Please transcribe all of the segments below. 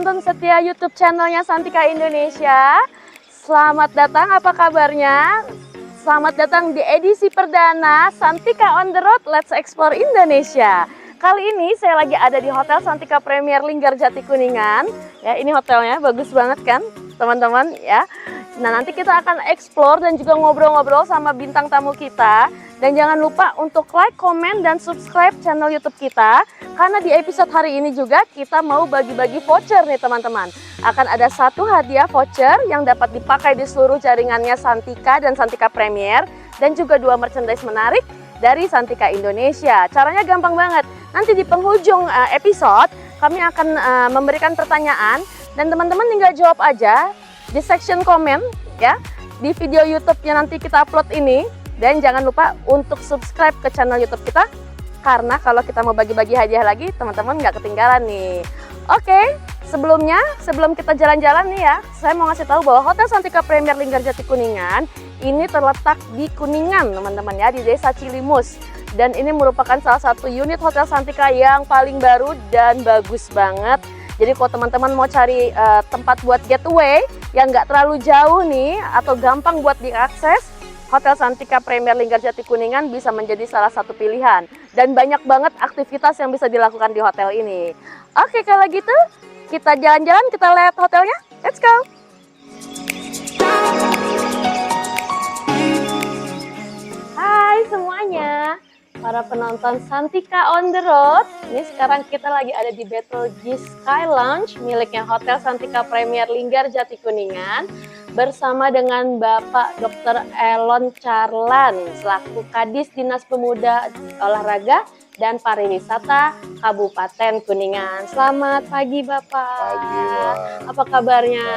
penonton setia YouTube channelnya Santika Indonesia. Selamat datang, apa kabarnya? Selamat datang di edisi perdana Santika on the Road, Let's Explore Indonesia. Kali ini saya lagi ada di Hotel Santika Premier Linggarjati Kuningan. Ya, ini hotelnya bagus banget kan, teman-teman ya. Nah, nanti kita akan explore dan juga ngobrol-ngobrol sama bintang tamu kita. Dan jangan lupa untuk like, komen, dan subscribe channel YouTube kita. Karena di episode hari ini juga kita mau bagi-bagi voucher nih teman-teman. Akan ada satu hadiah voucher yang dapat dipakai di seluruh jaringannya Santika dan Santika Premier. Dan juga 2 merchandise menarik dari Santika Indonesia. Caranya gampang banget. Nanti di penghujung episode kami akan memberikan pertanyaan. Dan teman-teman tinggal jawab aja di section komen ya. Di video YouTube-nya nanti kita upload ini. Dan jangan lupa untuk subscribe ke channel YouTube kita, karena kalau kita mau bagi-bagi hadiah lagi, teman-teman nggak ketinggalan nih. Oke, sebelum kita jalan-jalan nih ya, saya mau ngasih tahu bahwa Hotel Santika Premier Linggarjati Kuningan ini terletak di Kuningan, teman-teman ya, di Desa Cilimus. Dan ini merupakan salah satu unit Hotel Santika yang paling baru dan bagus banget. Jadi kalau teman-teman mau cari tempat buat getaway yang nggak terlalu jauh nih, atau gampang buat diakses, Hotel Santika Premier Linggarjati Kuningan bisa menjadi salah satu pilihan. Dan banyak banget aktivitas yang bisa dilakukan di hotel ini. Oke, kalau gitu kita jalan-jalan, kita lihat hotelnya. Let's go! Hai semuanya, para penonton Santika on the Road. Ini sekarang kita lagi ada di Betelgeuse Sky Lounge miliknya Hotel Santika Premier Linggarjati Kuningan. Bersama dengan Bapak Dr. Elon Charlan selaku Kadis Dinas Pemuda, Olahraga dan Pariwisata Kabupaten Kuningan. Selamat pagi Bapak. Pagi, Wak. Apa kabarnya?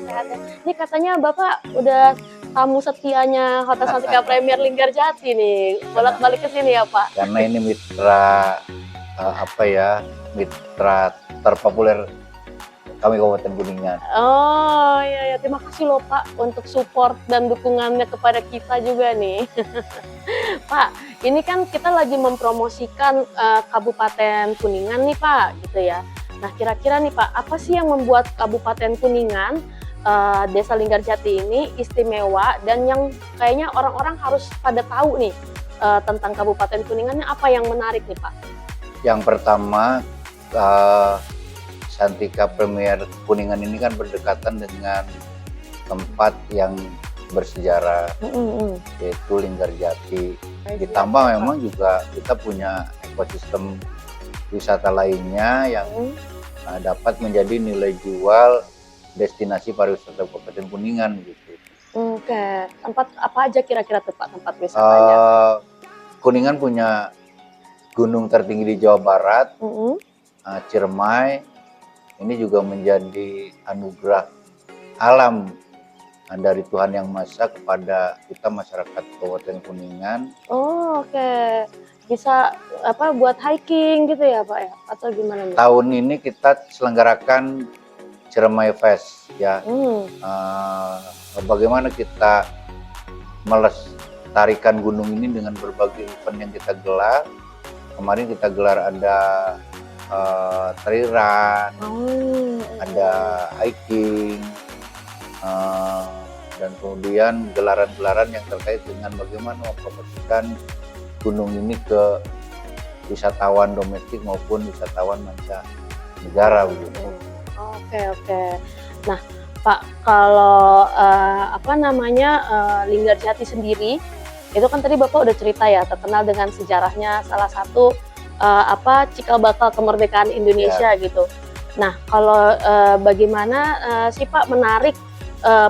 Sehat ya? Ini katanya Bapak udah tamu setianya Hotel Santika Premier Linggarjati nih. Bolak-balik ke sini ya Pak? Karena ini mitra mitra terpopuler kami Kabupaten Kuningan. Oh iya, terima kasih loh Pak untuk support dan dukungannya kepada kita juga nih. Pak, ini kan kita lagi mempromosikan Kabupaten Kuningan nih Pak, gitu ya. Nah kira-kira nih Pak, apa sih yang membuat Kabupaten Kuningan, Desa Linggarjati ini istimewa dan yang kayaknya orang-orang harus pada tahu nih tentang Kabupaten Kuningannya, apa yang menarik nih Pak? Yang pertama, Santika Premier Kuningan ini kan berdekatan dengan tempat yang bersejarah, yaitu Linggarjati. Ditambah memang juga kita punya ekosistem wisata lainnya yang dapat menjadi nilai jual destinasi pariwisata Kabupaten Kuningan gitu. Oke, tempat apa aja kira-kira tuh Pak tempat wisatanya? Kuningan punya gunung tertinggi di Jawa Barat, Ciremai. Ini juga menjadi anugerah alam dari Tuhan Yang Maha Esa kepada kita masyarakat Kabupaten Kuningan. Oh, oke. Bisa buat hiking gitu ya Pak ya? Atau gimana? Tahun ini kita selenggarakan Ciremai Fest ya. Bagaimana kita melestarikan gunung ini dengan berbagai event yang kita gelar. Kemarin kita gelar ada trail run, ada hiking, dan kemudian gelaran-gelaran yang terkait dengan bagaimana mempromosikan gunung ini ke wisatawan domestik maupun wisatawan mancanegara begitu. Oke. Nah Pak, kalau Linggarjati sendiri itu kan tadi Bapak udah cerita ya, terkenal dengan sejarahnya, salah satu cikal bakal kemerdekaan Indonesia gitu. Nah, kalau bagaimana sih Pak menarik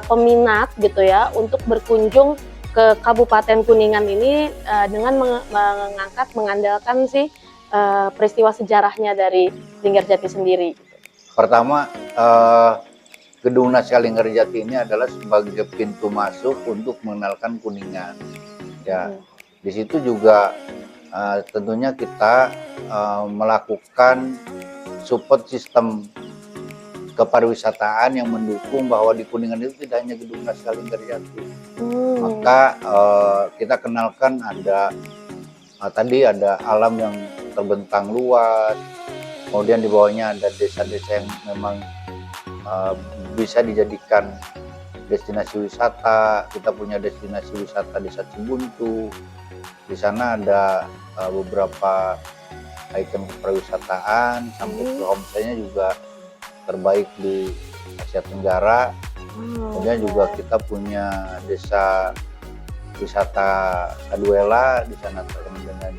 peminat gitu ya untuk berkunjung ke Kabupaten Kuningan ini dengan mengandalkan sih peristiwa sejarahnya dari Linggarjati sendiri. Pertama, Gedung Naskah Linggarjati ini adalah sebagai pintu masuk untuk mengenalkan Kuningan. Ya, di situ juga tentunya kita melakukan support sistem kepariwisataan yang mendukung bahwa di Kuningan itu tidak hanya Gedung Naskah Linggarjati. Maka kita kenalkan ada tadi ada alam yang terbentang luas, Kemudian di bawahnya ada desa-desa yang memang bisa dijadikan destinasi wisata. Kita punya destinasi wisata Desa Cibuntu. Di sana ada beberapa ikon pariwisataan, sampai ke homestay-nya juga terbaik di Asia Tenggara. Kemudian juga kita punya desa wisata Kaduela, di sana dengan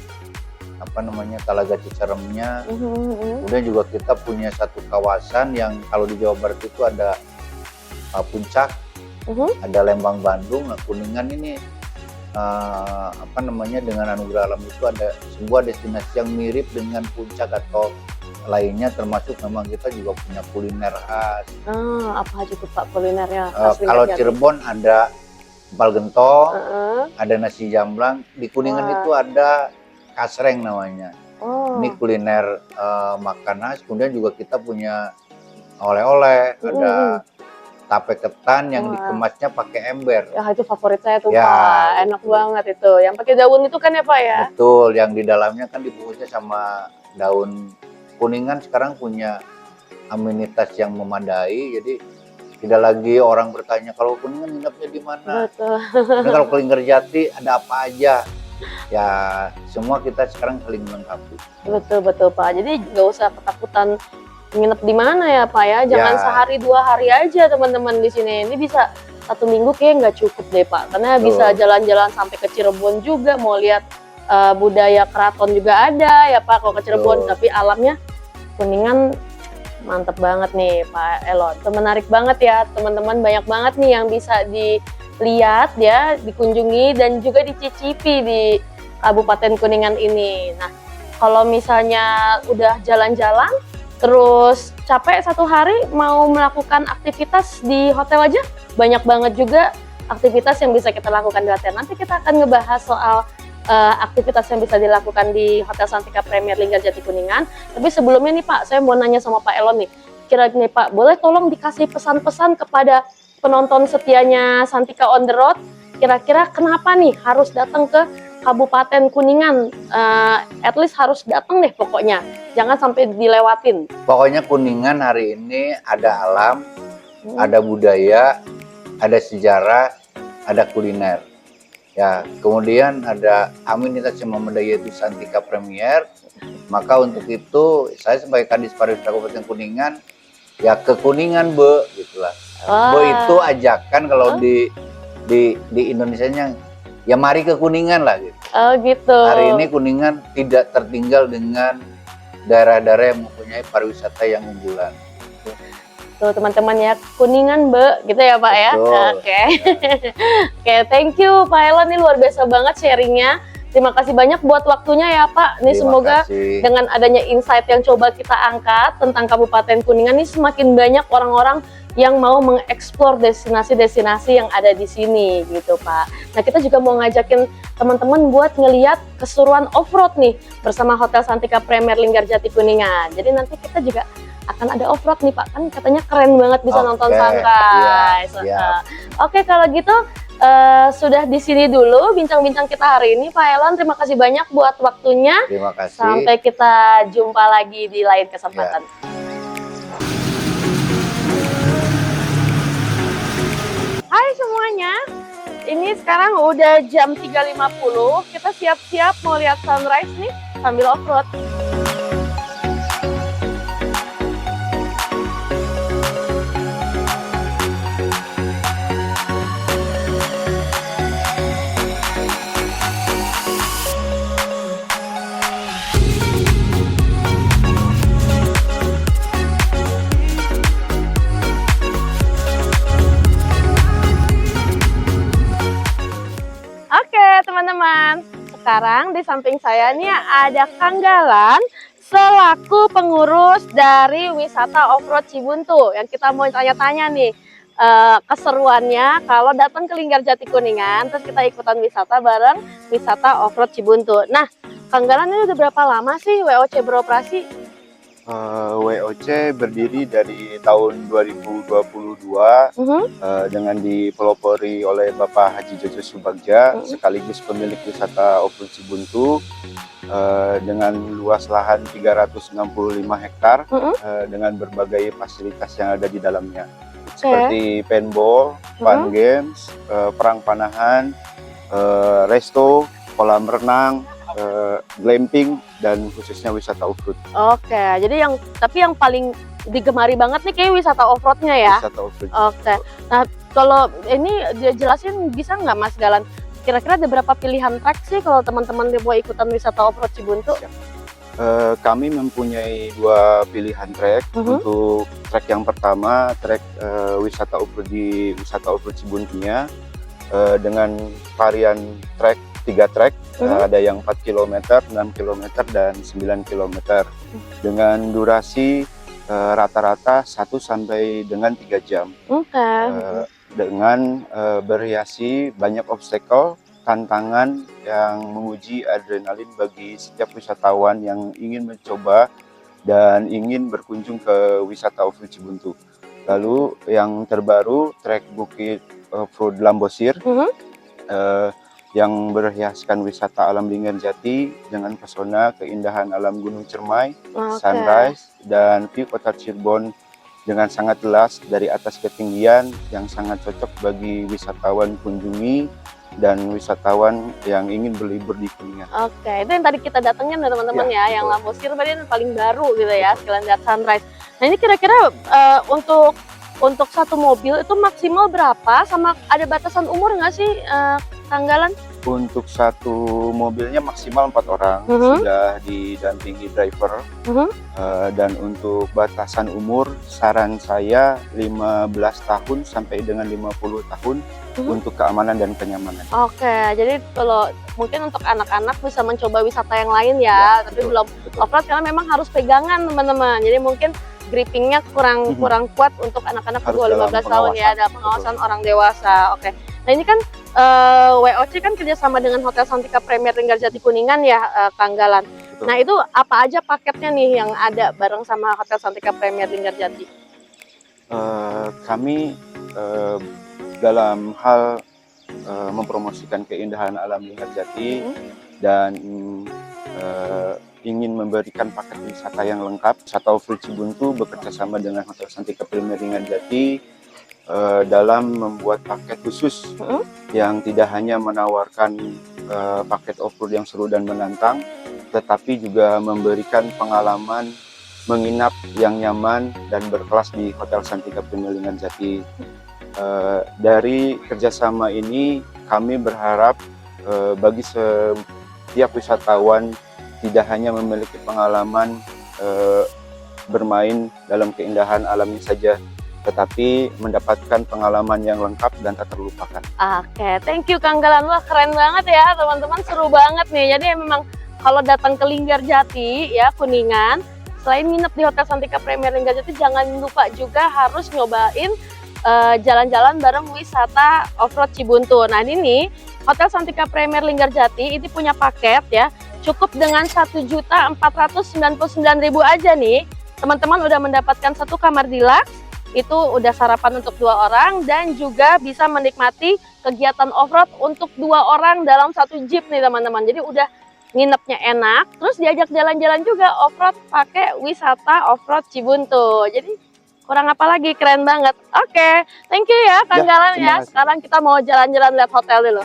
Talaga Ciceremnya. Kemudian juga kita punya satu kawasan yang kalau di Jawa Barat itu ada Puncak, ada Lembang Bandung. Nah, Kuningan ini dengan anugerah alam itu ada sebuah destinasi yang mirip dengan Puncak atau lainnya, termasuk memang kita juga punya kuliner khas. Apa aja tuh Pak kulinernya? Kalau Cirebon ada empal gentong, ada nasi jamblang. Di Kuningan itu ada kasreng namanya. Ini kuliner makan khas. Kemudian juga kita punya oleh-oleh, ada tape ketan yang dikemasnya pakai ember. Ya itu favorit saya tuh Pak, enak banget itu. Yang pakai daun itu kan ya Pak ya? Betul, yang di dalamnya kan dibungkusnya sama daun. Kuningan sekarang punya amenitas yang memadai, jadi tidak lagi orang bertanya kalau Kuningan nginepnya di mana. Betul. Ini kalau ke Linggarjati ada apa aja? Ya semua kita sekarang saling melengkapi. Betul Pak. Jadi nggak usah ketakutan nginep di mana ya Pak ya. Jangan sehari 2 hari aja teman-teman di sini. Ini bisa 1 minggu kayak nggak cukup deh Pak. Karena bisa jalan-jalan sampai ke Cirebon juga, mau lihat budaya keraton juga ada ya Pak kalau ke Cirebon. Tapi alamnya Kuningan mantep banget nih Pak Elon. Itu menarik banget ya teman-teman, banyak banget nih yang bisa dilihat ya, dikunjungi dan juga dicicipi di Kabupaten Kuningan ini. Nah, kalau misalnya udah jalan-jalan terus capek 1 hari mau melakukan aktivitas di hotel aja, banyak banget juga aktivitas yang bisa kita lakukan di hotel. Nanti kita akan ngebahas soal aktivitas yang bisa dilakukan di Hotel Santika Premier Linggarjati Kuningan. Tapi sebelumnya nih Pak, saya mau nanya sama Pak Elon nih. Kira-kira nih Pak, boleh tolong dikasih pesan-pesan kepada penonton setianya Santika on the Road. Kira-kira kenapa nih harus datang ke Kabupaten Kuningan? At least harus datang deh pokoknya. Jangan sampai dilewatin. Pokoknya Kuningan hari ini ada alam, ada budaya, ada sejarah, ada kuliner. Ya, kemudian ada amenitas yang memadai yaitu Santika Premier. Maka untuk itu saya sebagai Kadis Pariwisata Kabupaten Kuningan ya ke Kuningan gitulah. Itu ajakan kalau di Indonesianya ya mari ke Kuningan lah gitu. Oh gitu. Hari ini Kuningan tidak tertinggal dengan daerah-daerah yang mempunyai pariwisata yang unggulan. Tuh teman-teman ya, Kuningan gitu ya Pak ya. Oke. Oke, thank you Pak Elon, ini luar biasa banget sharingnya. Terima kasih banyak buat waktunya ya Pak. Ini semoga dengan adanya insight yang coba kita angkat tentang Kabupaten Kuningan ini semakin banyak orang-orang yang mau mengeksplor destinasi-destinasi yang ada di sini gitu Pak. Nah kita juga mau ngajakin teman-teman buat ngeliat keseruan off-road nih bersama Hotel Santika Premier Linggarjati Kuningan. Jadi nanti kita juga akan ada off-road nih Pak, kan katanya keren banget bisa nonton Sangkai. Oke, kalau gitu sudah di sini dulu bincang-bincang kita hari ini Pak Elon. Terima kasih banyak buat waktunya. Terima kasih. Sampai kita jumpa lagi di lain kesempatan. Hai semuanya, ini sekarang udah jam 3.50. Kita siap-siap mau lihat sunrise nih sambil off-road. Teman-teman, sekarang di samping saya nih ada Kang Galan selaku pengurus dari wisata off-road Cibuntu yang kita mau tanya-tanya nih keseruannya kalau datang ke Linggarjati Kuningan terus kita ikutan wisata bareng wisata off-road Cibuntu. Nah, Kang Galan ini udah berapa lama sih WOC beroperasi? WOC berdiri dari tahun 2022 dengan dipelopori oleh Bapak Haji Jojo Subagja, sekaligus pemilik wisata Off-road Cibuntu, dengan luas lahan 365 hektar dengan berbagai fasilitas yang ada di dalamnya, seperti paintball, fun games, perang panahan, resto, kolam renang, glamping, dan khususnya wisata off-road. Oke, jadi tapi yang paling digemari banget nih kayak wisata off-roadnya ya? Wisata off-road. Oke, nah kalau ini dia jelasin bisa nggak Mas Galan? Kira-kira ada berapa pilihan trek sih kalau teman-teman mau ikutan wisata off-road Cibuntu? Kami mempunyai 2 pilihan trek. Untuk trek yang pertama, trek wisata off-road di wisata off-road Cibuntunya dengan varian trek 3 trek, ada yang 4 km, 6 km, dan 9 km dengan durasi rata-rata 1 sampai dengan 3 jam. Dengan berhiasi banyak obstacle, tantangan yang menguji adrenalin bagi setiap wisatawan yang ingin mencoba dan ingin berkunjung ke wisata off-road Cibuntu. Lalu yang terbaru, trek Bukit Off-road Lambosir, yang berhiaskan wisata alam Linggarjati dengan pesona keindahan alam Gunung Cermai, sunrise, dan view kota Cirebon dengan sangat jelas dari atas ketinggian yang sangat cocok bagi wisatawan kunjungi dan wisatawan yang ingin berlibur di Kuningan. Oke, itu yang tadi kita datengin ya teman-teman ya, yang Lambosir tadi yang paling baru gitu ya, sekalian lihat sunrise. Nah ini kira-kira untuk satu mobil itu maksimal berapa, sama ada batasan umur nggak sih Kang Galan? Untuk satu mobilnya maksimal 4 orang, sudah didampingi driver. Dan untuk batasan umur, saran saya 15 tahun sampai dengan 50 tahun untuk keamanan dan kenyamanan. Oke, jadi kalau mungkin untuk anak-anak bisa mencoba wisata yang lain ya, tapi belum off-road karena memang harus pegangan teman-teman. Jadi mungkin grippingnya kurang kuat untuk anak-anak di bawah 15 tahun ya, ada pengawasan orang dewasa. Oke, nah ini kan WOC kan kerjasama dengan Hotel Santika Premier Linggarjati Kuningan ya, Kang Galan. Betul. Nah itu apa aja paketnya nih yang ada bareng sama Hotel Santika Premier Linggarjati? Kami dalam hal mempromosikan keindahan alam Linggarjati dan ingin memberikan paket wisata yang lengkap, wisata off-road Cibuntu bekerjasama dengan Hotel Santika Premier Linggarjati dalam membuat paket khusus yang tidak hanya menawarkan paket off-road yang seru dan menantang, tetapi juga memberikan pengalaman menginap yang nyaman dan berkelas di Hotel Santika Premier Linggarjati. Dari kerjasama ini kami berharap bagi setiap wisatawan tidak hanya memiliki pengalaman bermain dalam keindahan alamnya saja, tetapi mendapatkan pengalaman yang lengkap dan tak terlupakan. Oke, thank you Kang Galan. Wah keren banget ya teman-teman, seru banget nih. Jadi memang kalau datang ke Linggarjati ya, Kuningan, selain nginep di Hotel Santika Premier Linggarjati, jangan lupa juga harus nyobain jalan-jalan bareng wisata off-road Cibuntu. Nah ini Hotel Santika Premier Linggarjati ini punya paket ya, cukup dengan 1.499.000 aja nih. Teman-teman udah mendapatkan 1 kamar deluxe, itu udah sarapan untuk 2 orang, dan juga bisa menikmati kegiatan off-road untuk 2 orang dalam 1 jeep nih teman-teman. Jadi udah nginepnya enak, terus diajak jalan-jalan juga off-road pakai wisata off-road Cibuntu. Jadi kurang apa lagi, keren banget. Oke, thank you ya Kang Galan ya. Sekarang kita mau jalan-jalan lihat hotel dulu.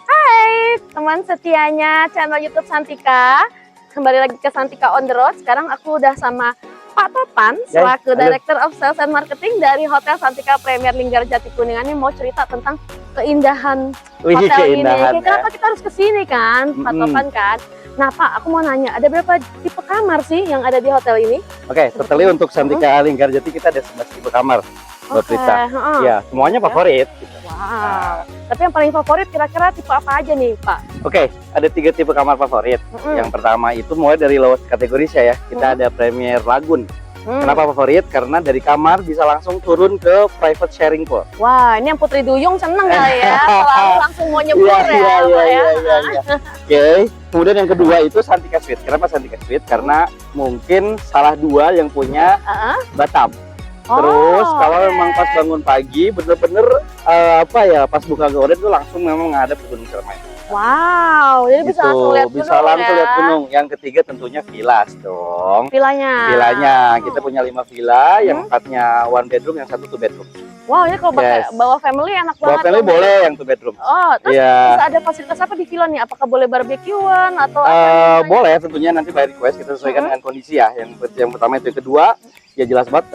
Hai teman setianya channel YouTube Santika. Kembali lagi ke Santika on the road. Sekarang aku udah sama Pak Topan selaku Director of Sales and Marketing dari Hotel Santika Premier Linggarjati Kuningan. Ini mau cerita tentang keindahan hotel ini. Kenapa kita harus kesini kan, Pak Topan kan? Nah Pak, aku mau nanya, ada berapa tipe kamar sih yang ada di hotel ini? Oke, totally untuk Santika Linggarjati kita ada 11 tipe kamar buat kita. Ya, semuanya favorit. Wow. Tapi yang paling favorit kira-kira tipe apa aja nih Pak? Oke, ada 3 tipe kamar favorit. Yang pertama itu mulai dari lowest kategori saya. Kita ada Premier Lagoon. Kenapa favorit? Karena dari kamar bisa langsung turun ke private sharing pool. Wah, ini yang Putri Duyung seneng kali ya, selalu langsung mau nyebur ya, Pak ya. Oke. Kemudian yang kedua itu Santika Suite. Kenapa Santika Suite? Karena mungkin salah dua yang punya bathtub. Terus kalau memang pas bangun pagi, bener-bener pas buka gorden itu langsung memang ngadep ke Gunung Ciremai. Wow, jadi bisa langsung lihat gunung. Bisa langsung lihat gunung. Yang ketiga tentunya villas dong. Villanya. Kita punya 5 villa, yang 4-nya 1 bedroom, yang 1 2 bedroom. Wow, ini kalau bawa family enak banget. Bawa family boleh yang 2 bedroom. Oh, terus bisa ada fasilitas apa di villa nih? Apakah boleh barbekyuan atau boleh, tentunya nanti by request kita sesuaikan dengan kondisi ya. Yang pertama itu, yang kedua ya jelas banget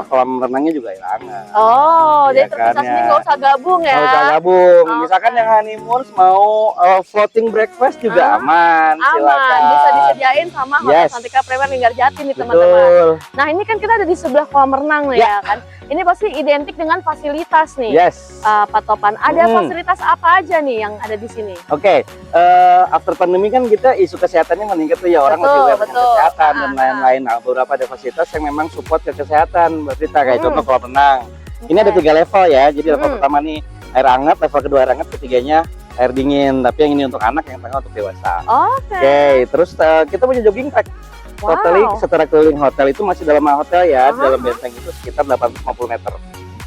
kolam renangnya juga hangat. Oh, jadi terpisah sendiri, nggak usah gabung ya? Nggak usah gabung. Misalkan yang honeymoon mau floating breakfast juga aman. Silakan. Bisa disediain sama Hotel Santika Premier Linggarjati nih teman-teman. Nah ini kan kita ada di sebelah kolam renang nih ya kan. Ini pasti identik dengan fasilitas nih. Pak Topan, ada fasilitas apa aja nih yang ada di sini? Oke, after pandemi kan kita isu kesehatannya meningkat tuh ya, orang lebih aware dengan kesehatan dan lain-lain. Nah, beberapa ada fasilitas yang memang support ke kesehatan, Mbak Prita, kayak contoh kolam renang. Ini ada 3 level ya, jadi level pertama nih air hangat, level kedua air hangat, ketiganya air dingin. Tapi yang ini untuk anak, yang tengah untuk dewasa. Oke, terus kita punya jogging track. Totally setelah keliling hotel itu masih dalam hotel ya, dalam benteng itu sekitar 850 meter.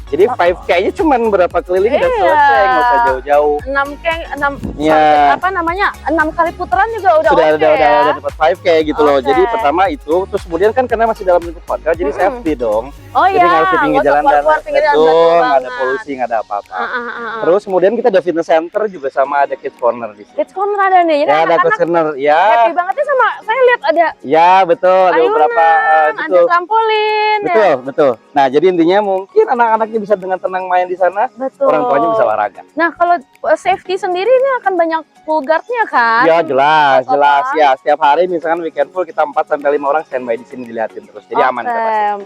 Jadi 5K-nya cuma berapa keliling udah selesai, nggak usah jauh-jauh. 6 kali putaran juga udah udah dapat 5K gitu loh. Jadi pertama itu, terus kemudian kan karena masih dalam lingkup hotel, jadi safety dong. Jadi nggak harus di pinggir jalan dan nggak ada polusi, nggak ada apa-apa. Terus kemudian kita ada fitness center juga sama ada kids corner di sini. Kids corner ada nih. Ya ada kids corner ya. Happy bangetnya sama saya lihat ada. Ya betul, ada beberapa. Ada trampolin. Betul. Nah jadi intinya mungkin anak-anaknya bisa dengan tenang main di sana. Orang tuanya bisa olahraga. Nah kalau safety sendiri ini akan banyak full guard-nya kan? Ya jelas ya. Setiap hari misalkan weekend full kita 4 sampai 5 orang standby di sini dilihatin terus. Jadi aman.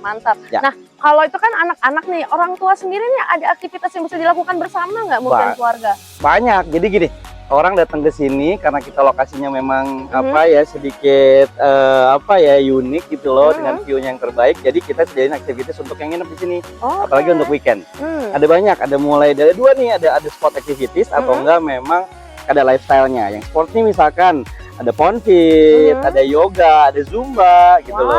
Mantap. Nah kalau itu kan anak-anak nih, orang tua sendiri nih ada aktivitas yang bisa dilakukan bersama nggak mungkin keluarga? Banyak. Jadi gini, orang datang ke sini karena kita lokasinya memang sedikit unik gitu loh, dengan view-nya yang terbaik. Jadi kita sediain aktivitas untuk yang nginep di sini. Apalagi untuk weekend. Ada banyak, ada mulai dari 2 nih, ada sport activities atau enggak memang ada lifestyle-nya. Yang sport nih misalkan ada ponfit, ada yoga, ada zumba gitu loh.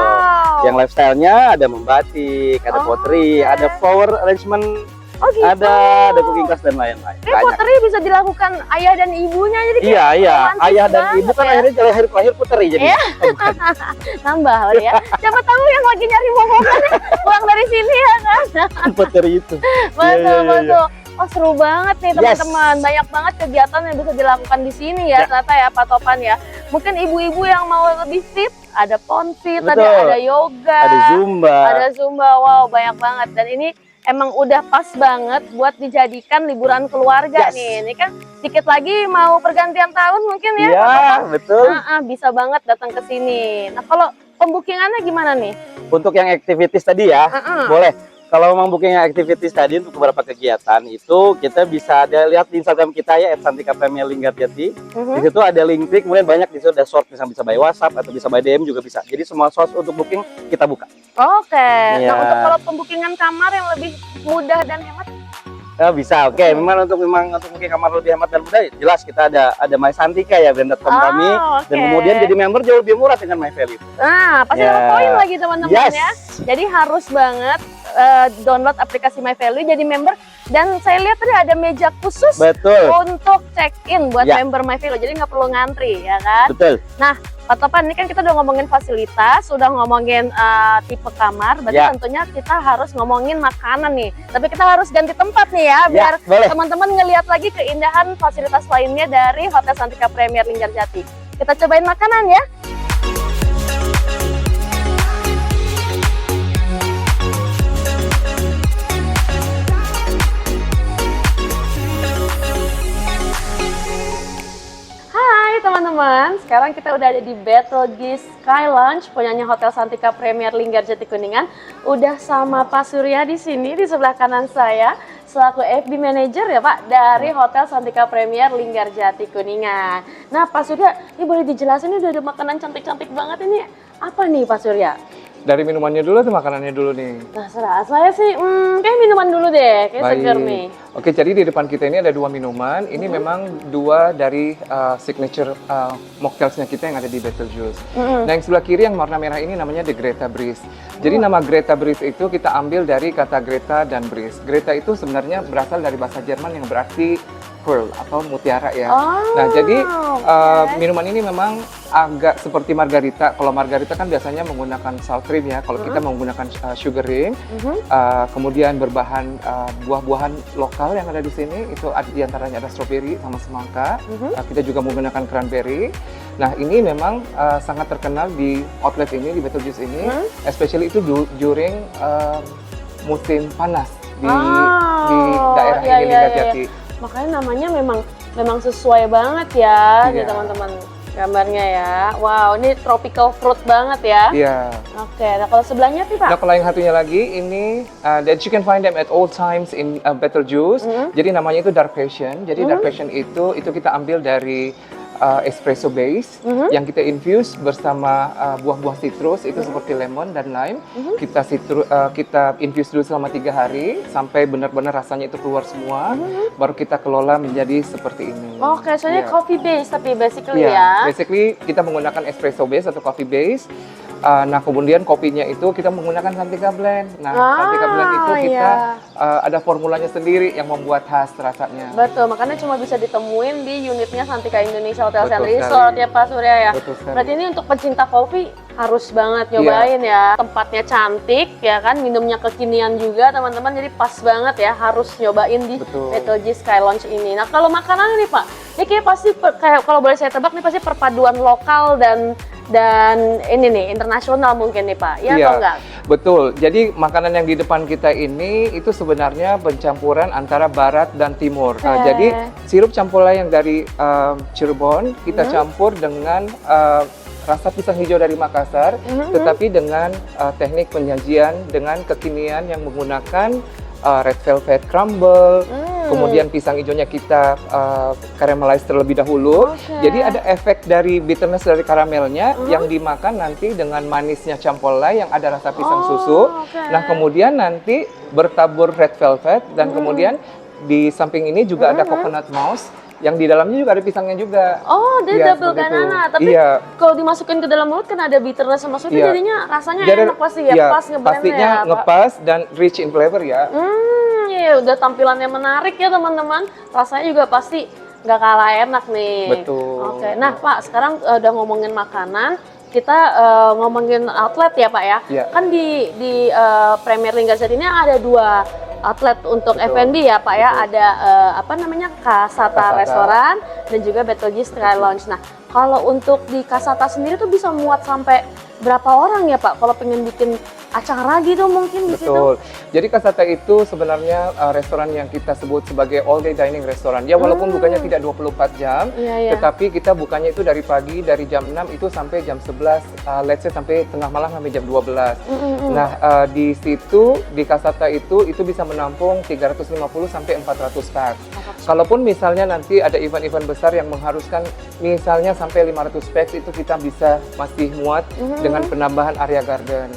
Yang lifestyle-nya ada membatik, ada pottery, ada flower arrangement, ada cooking class dan lain-lain. Pottery bisa dilakukan ayah dan ibunya jadi iya. Ayah dan ibu kan akhirnya lahir pottery jadi. Nambah lah ya. Siapa tahu yang lagi nyari momongan pulang dari sini ya kan. Pottery itu. Betul. Oh seru banget nih teman-teman, banyak banget kegiatan yang bisa dilakukan di sini ya ternyata ya Pak Topan ya. Mungkin ibu-ibu yang mau lebih fit, ada ponfit, ada yoga, ada zumba, wow banyak banget. Dan ini emang udah pas banget buat dijadikan liburan keluarga nih. Ini kan dikit lagi mau pergantian tahun mungkin ya Pak Topan. Betul. Bisa banget datang ke sini. Nah kalau pembukingannya gimana nih? Untuk yang aktivitas tadi ya, boleh. Kalau memang bookingnya aktivitas tadi untuk beberapa kegiatan itu kita bisa lihat di Instagram kita ya @Santika Premier Linggarjati. Di situ ada link klik, kemudian banyak di situ ada short, bisa by WhatsApp atau bisa by DM juga bisa. Jadi semua source untuk booking kita buka. Nah untuk kalau pembukingan kamar yang lebih mudah dan hemat? Bisa, memang untuk booking kamar lebih hemat dan mudah, jelas kita ada My Santika ya, brand.com kami. Dan kemudian jadi member jauh lebih murah dengan My Value. Nah, pasti ada poin lagi teman-teman ya. Jadi harus banget download aplikasi My Value jadi member. Dan saya lihat tadi ada meja khusus untuk check-in buat member My Value. Jadi nggak perlu ngantri ya kan? Betul. Nah, Pak Topan, ini kan kita udah ngomongin fasilitas, udah ngomongin tipe kamar, berarti tentunya kita harus ngomongin makanan nih. Tapi kita harus ganti tempat nih ya, biar teman-teman ngelihat lagi keindahan fasilitas lainnya dari Hotel Santika Premier Linggarjati. Kita cobain makanan ya. Teman-teman, sekarang kita udah ada di Betelgeuse Sky Lounge punyanya Hotel Santika Premier Linggarjati Kuningan. Udah sama Pak Surya di sini di sebelah kanan saya selaku FB Manager ya Pak dari Hotel Santika Premier Linggarjati Kuningan. Nah Pak Surya, ini boleh dijelasin, ini udah ada makanan cantik-cantik banget, ini apa nih Pak Surya? Dari minumannya dulu atau makanannya dulu nih? Terserah, saya sih kayak minuman dulu deh, kayak seger nih. Oke, jadi di depan kita ini ada 2 minuman. Ini memang 2 dari signature mocktailsnya kita yang ada di Betelgeuse. Nah, yang sebelah kiri yang warna merah ini namanya The Greta Breeze. Jadi nama Greta Breeze itu kita ambil dari kata Greta dan Breeze. Greta itu sebenarnya berasal dari bahasa Jerman yang berarti pearl atau mutiara ya. Nah, jadi minuman ini memang agak seperti margarita. Kalau margarita kan biasanya menggunakan sour cream ya. Kalau kita menggunakan sugaring, kemudian berbahan buah-buahan lokal yang ada di sini. Itu di antaranya ada strawberry sama semangka. Kita juga menggunakan cranberry. Nah, ini memang sangat terkenal di outlet ini, di Betelgeuse ini, especially itu during musim panas di daerah ini, Linggarjati. Makanya namanya memang sesuai banget ya nih Iya. teman-teman gambarnya ya. Wow, ini tropical fruit banget ya. Iya. Oke, nah kalau sebelahnya sih Pak? Nah, kalau yang satunya lagi ini that you can find them at all times in Betelgeuse. Jadi namanya itu Dark Passion. Jadi Dark Passion itu kita ambil dari espresso base yang kita infuse bersama buah-buah citrus itu seperti lemon dan lime. Kita infuse dulu selama 3 hari sampai benar-benar rasanya itu keluar semua. Baru kita kelola menjadi seperti ini. Oke, soalnya Iya. coffee base tapi basically Iya, ya. basically kita menggunakan espresso base atau coffee base. Nah, kemudian kopinya itu kita menggunakan Santika Blend. Nah, Santika Blend itu kita ada formulanya sendiri yang membuat khas rasanya. Betul, makanya cuma bisa ditemuin di unitnya Santika Indonesia Hotel Betul and sekali. Resort ya Pak Surya ya. Betul sekali. Berarti ini untuk pencinta kopi harus banget nyobain ya. Tempatnya cantik ya kan, minumnya kekinian juga teman-teman. Jadi pas banget ya, harus nyobain di Betul. Betelgeuse Sky Lounge ini. Nah, kalau makanan nih Pak, ini kayak pasti kayak kalau boleh saya tebak nih pasti perpaduan lokal dan ini nih internasional mungkin nih Pak. Ya atau enggak? Betul. Jadi makanan yang di depan kita ini itu sebenarnya pencampuran antara barat dan timur. Nah, jadi sirup campurlah yang dari Cirebon kita campur dengan rasa pisang hijau dari Makassar, tetapi dengan teknik penyajian dengan kekinian yang menggunakan red velvet crumble, kemudian pisang hijaunya kita caramelize terlebih dahulu. Jadi ada efek dari bitterness dari karamelnya yang dimakan nanti dengan manisnya campolai yang ada rasa pisang susu. Nah, kemudian nanti bertabur red velvet dan kemudian di samping ini juga ada coconut mousse yang di dalamnya juga ada pisangnya juga. Oh, dia Iya, double seperti itu. banana. Tapi kalau dimasukin ke dalam mulut kan ada bitterness sama sweet, jadinya rasanya enak pasti ya, pas ngeblendnya pastinya ya, Pak. ngepas dan rich in flavor ya. Iya, udah tampilannya menarik ya teman-teman. Rasanya juga pasti nggak kalah enak nih. Betul. Oke, nah Pak, sekarang udah ngomongin makanan, kita ngomongin outlet ya Pak ya. Iya. Kan di Premier Linggarjati ini ada 2 outlet untuk Betul. F&B ya Pak ya. Betul. Ada apa namanya Kasata Restoran dan juga Betelgeuse Sky Lounge. Nah, kalau untuk di Kasata sendiri tuh bisa muat sampai berapa orang ya Pak? Kalau pengen bikin acara gitu mungkin di situ? Betul. Jadi Kasata itu sebenarnya restoran yang kita sebut sebagai all day dining restoran. Ya walaupun bukannya tidak 24 jam, tetapi kita bukannya itu dari pagi dari jam 6 itu sampai jam 11, let's say sampai tengah malam sampai jam 12. Nah, di situ di Kasata itu bisa menampung 350 sampai 400 pax. Kalaupun misalnya nanti ada event-event besar yang mengharuskan misalnya sampai 500 pax itu kita bisa masih muat dengan penambahan area garden.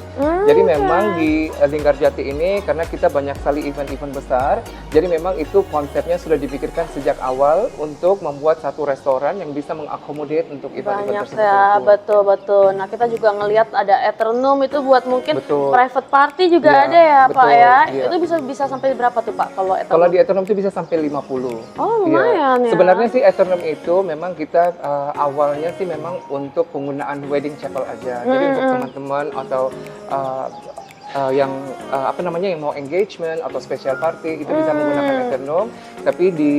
Jadi memang di Linggarjati ini karena kita banyak sekali event-event besar, jadi memang itu konsepnya sudah dipikirkan sejak awal untuk membuat satu restoran yang bisa mengakomodate untuk event-event Banyak tersebut. ya, betul. Nah, kita juga ngelihat ada Eternum itu buat mungkin Betul. private party juga Iya, ada ya Pak betul, ya. iya. Itu bisa sampai berapa tuh Pak kalau Eternum? Kalau di Eternum itu bisa sampai 50. Oh, lumayan ya. Sebenarnya sih Eternum itu memang kita awalnya sih memang untuk penggunaan wedding chapel aja. Jadi untuk teman-teman atau yang yang mau engagement atau special party itu bisa menggunakan Eternum. Tapi di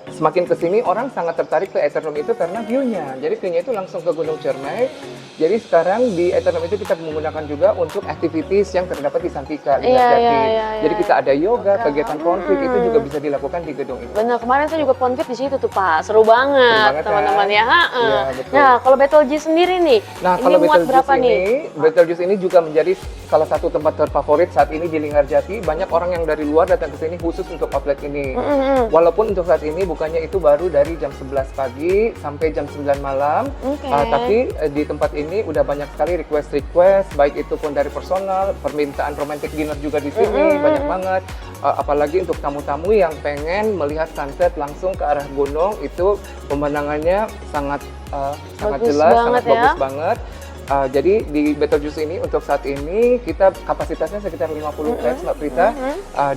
semakin kesini orang sangat tertarik ke Eternum itu karena view-nya. Jadi view-nya itu langsung ke Gunung Cermai. Jadi sekarang di Eternum itu kita menggunakan juga untuk activities yang terdapat di Santika, di Linggarjati. Jadi kita ada yoga, kegiatan konflik itu juga bisa dilakukan di gedung itu. Benar, kemarin saya juga konfit di situ tuh Pak. Seru banget teman-teman kan? ya. Iya, betul. Nah, kalau Betelgeuse sendiri nih, Nah, ini kalau muat berapa nih? Betelgeuse ini juga menjadi salah satu tempat terfavorit saat ini di Linggarjati. Banyak orang yang dari luar datang ke sini khusus untuk outlet ini. Walaupun untuk saat ini bukanya itu baru dari jam 11 pagi sampai jam 9 malam. Tapi di tempat ini udah banyak sekali request, baik itu pun dari personal, permintaan romantic dinner juga di sini banyak banget. Apalagi untuk tamu-tamu yang pengen melihat sunset langsung ke arah gunung, itu pemandangannya sangat jelas, sangat bagus banget. Jadi di Betelgeuse ini untuk saat ini kita kapasitasnya sekitar 50 fans Mbak Prita,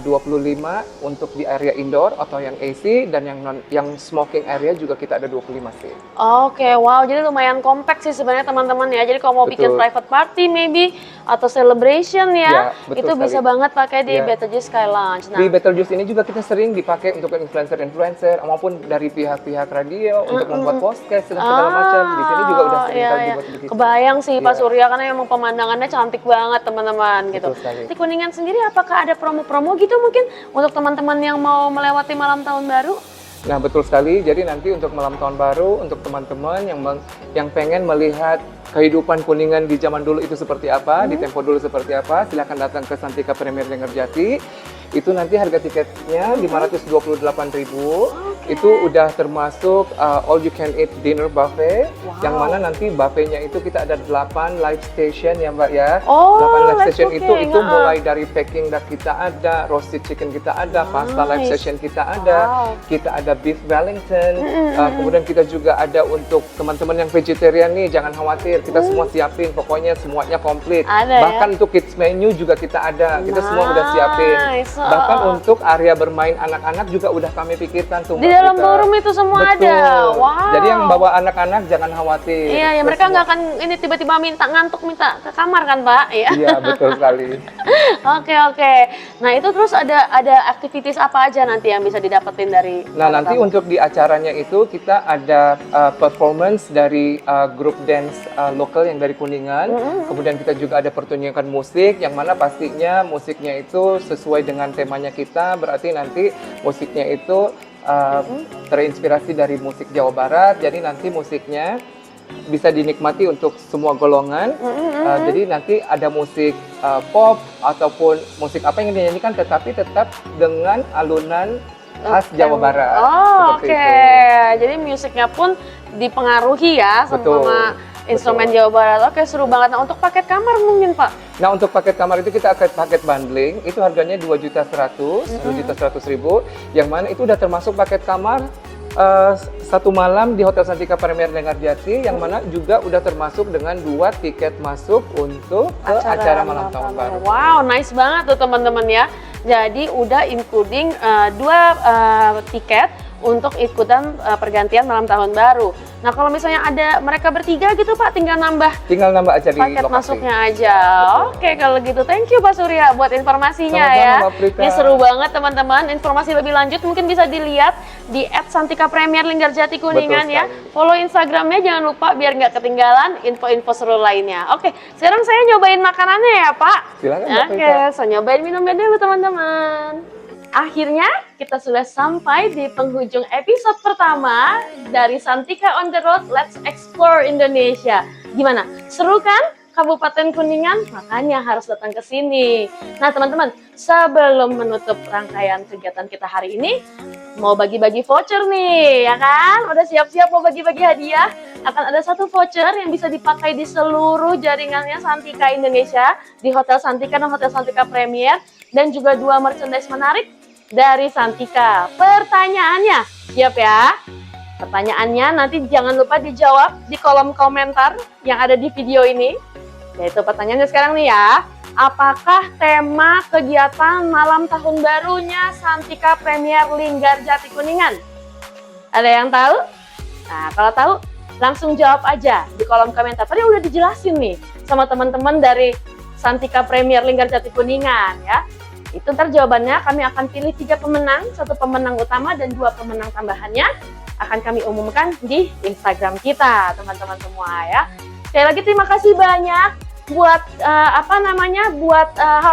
25 untuk di area indoor atau yang AC, dan yang smoking area juga kita ada 25 sih. Oke, wow, jadi lumayan kompak sih sebenarnya teman-teman ya. Jadi kalau mau bikin private party maybe atau celebration ya, itu sekali. Bisa banget pakai di Betelgeuse Sky Lounge. Di Betelgeuse ini juga kita sering dipakai untuk influencer maupun dari pihak-pihak radio untuk membuat podcast dan segala macam. Di sini juga udah sering kali dibuat begitu. Kebayang sih Pak Surya, karena memang pemandangannya cantik banget teman-teman gitu. Di Kuningan sendiri apakah ada promo-promo gitu mungkin untuk teman-teman yang mau melewati malam tahun baru? Nah, betul sekali. Jadi nanti untuk malam tahun baru, untuk teman-teman yang pengen melihat kehidupan Kuningan di zaman dulu itu seperti apa, di tempo dulu seperti apa, silakan datang ke Santika Premier Linggarjati. Itu nanti harga tiketnya 528.000. Itu udah termasuk all you can eat dinner buffet, yang mana nanti buffetnya itu kita ada 8 live station ya Mbak ya. 8 live station itu mulai dari packing duck kita ada, roasted chicken kita ada, pasta live station kita ada, kita ada beef Wellington, kemudian kita juga ada untuk teman-teman yang vegetarian nih, jangan khawatir, kita semua siapin, pokoknya semuanya komplit. Bahkan untuk kids menu juga kita ada, kita semua udah siapin. Bahkan untuk area bermain anak-anak juga udah kami pikirkan tuh. Di dalam ballroom itu semua ada. Wow. Jadi yang bawa anak-anak jangan khawatir. Iya, ya mereka nggak akan ini tiba-tiba minta ke kamar kan, Pak? Iya, betul sekali. Oke. Nah, itu terus ada aktivitas apa aja nanti yang bisa didapetin dari nanti untuk di acaranya itu kita ada performance dari grup dance lokal yang dari Kuningan. Kemudian kita juga ada pertunjukan musik yang mana pastinya musiknya itu sesuai dengan temanya kita, berarti nanti musiknya itu terinspirasi dari musik Jawa Barat, jadi nanti musiknya bisa dinikmati untuk semua golongan. Jadi nanti ada musik pop ataupun musik apa yang dinyanyikan, tetapi tetap dengan alunan khas Jawa Barat. Oke. Jadi musiknya pun dipengaruhi ya sama instrumen Jawa Barat. Oke, seru banget. Nah, untuk paket kamar mungkin Pak? Nah, untuk paket kamar itu kita akan paket bundling, itu harganya 2.100.000, yang mana itu udah termasuk paket kamar 1 malam di Hotel Santika Premier Linggarjati, yang mana juga udah termasuk dengan 2 tiket masuk untuk acara malam tahun baru. Wow, nice banget tuh teman-teman ya. Jadi udah including 2 tiket untuk ikutan pergantian malam tahun baru. Nah, kalau misalnya ada mereka bertiga gitu Pak, tinggal nambah aja di paket lokasi. Masuknya aja. Oke, kalau gitu thank you Pak Surya buat informasinya. Sama-sama, Ini seru banget teman-teman. Informasi lebih lanjut mungkin bisa dilihat di @Santika Premier Linggarjati Kuningan ya. Follow Instagramnya jangan lupa biar nggak ketinggalan info-info seru lainnya. Oke, sekarang saya nyobain makanannya ya Pak. Silakan. Oke, saya nyobain minumnya dulu teman-teman. Akhirnya kita sudah sampai di penghujung episode pertama dari Santika on the Road, Let's Explore Indonesia. Gimana? Seru kan? Kabupaten Kuningan? Makanya harus datang ke sini. Nah teman-teman, sebelum menutup rangkaian kegiatan kita hari ini, mau bagi-bagi voucher nih, ya kan? Udah siap-siap mau bagi-bagi hadiah? Akan ada 1 voucher yang bisa dipakai di seluruh jaringannya Santika Indonesia, di Hotel Santika dan Hotel Santika Premier, dan juga 2 merchandise menarik dari Santika. Pertanyaannya, siap ya? Pertanyaannya nanti jangan lupa dijawab di kolom komentar yang ada di video ini. Yaitu pertanyaannya sekarang nih ya. Apakah tema kegiatan malam tahun barunya Santika Premier Linggarjati Kuningan? Ada yang tahu? Nah, kalau tahu langsung jawab aja di kolom komentar. Tadi udah dijelasin nih sama teman-teman dari Santika Premier Linggarjati Kuningan ya. Itu ntar jawabannya kami akan pilih 3 pemenang, 1 pemenang utama dan 2 pemenang tambahannya akan kami umumkan di Instagram kita, teman-teman semua ya. Sekali lagi terima kasih banyak buat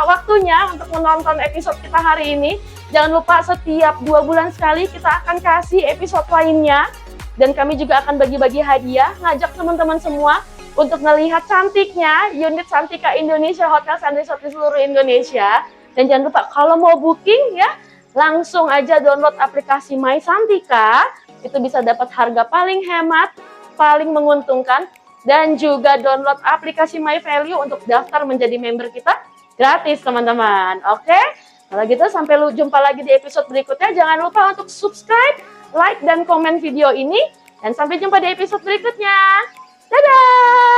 waktunya untuk menonton episode kita hari ini. Jangan lupa setiap 2 bulan sekali kita akan kasih episode lainnya, dan kami juga akan bagi-bagi hadiah, ngajak teman-teman semua untuk melihat cantiknya unit Santika Indonesia Hotel and Resort di seluruh Indonesia. Dan jangan lupa kalau mau booking ya, langsung aja download aplikasi My Santika. Itu bisa dapat harga paling hemat, paling menguntungkan, dan juga download aplikasi My Value untuk daftar menjadi member kita gratis, teman-teman. Oke? Kalau gitu sampai jumpa lagi di episode berikutnya. Jangan lupa untuk subscribe, like, dan komen video ini. Dan sampai jumpa di episode berikutnya. Dadah!